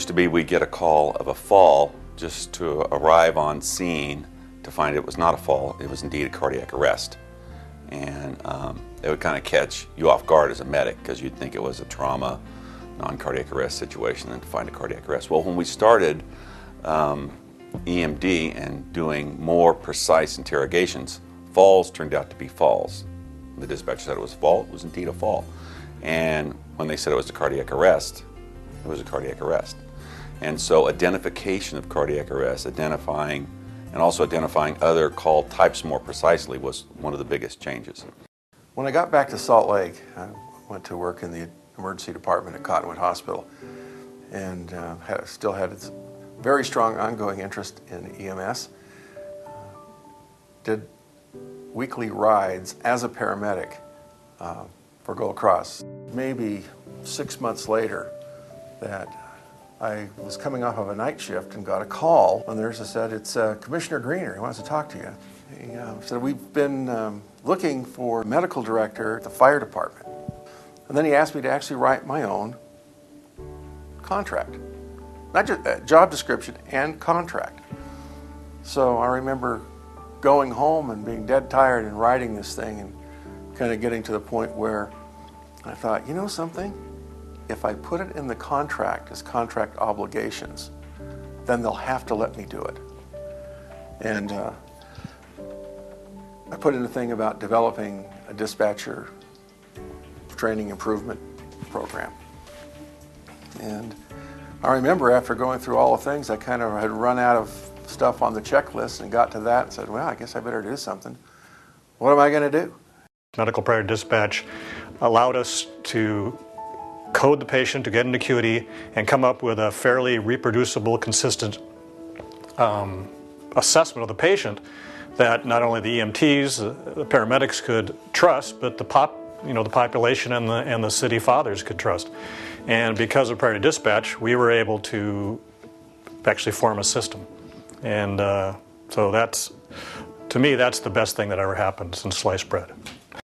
used to be we'd get a call of a fall just to arrive on scene to find it was not a fall, it was indeed a cardiac arrest. And it would kind of catch you off guard as a medic because you'd think it was a trauma, non-cardiac arrest situation and to find a cardiac arrest. Well, when we started EMD and doing more precise interrogations, falls turned out to be falls. The dispatcher said it was a fall, it was indeed a fall. And when they said it was a cardiac arrest, it was a cardiac arrest. And so identification of cardiac arrest, identifying and also identifying other call types more precisely was one of the biggest changes. When I got back to Salt Lake, I went to work in the emergency department at Cottonwood Hospital and still had a very strong ongoing interest in EMS. Did weekly rides as a paramedic for Gold Cross. Maybe 6 months later that I was coming off of a night shift and got a call. And the nurse said, "It's Commissioner Greener, he wants to talk to you." He said, "We've been looking for a medical director at the fire department." And then he asked me to actually write my own contract. Not just job description and contract. So I remember going home and being dead tired and writing this thing and kind of getting to the point where I thought, you know something? If I put it in the contract as contract obligations, then they'll have to let me do it. And I put in a thing about developing a dispatcher training improvement program. And I remember after going through all the things, I kind of had run out of stuff on the checklist and got to that and said, well, I guess I better do something. What am I going to do? Medical prior dispatch allowed us to code the patient to get into acuity and come up with a fairly reproducible, consistent assessment of the patient that not only the EMTs, the paramedics could trust, but the population and the city fathers could trust. And because of prior dispatch, we were able to actually form a system. And so that's, to me, that's the best thing that ever happened since sliced bread.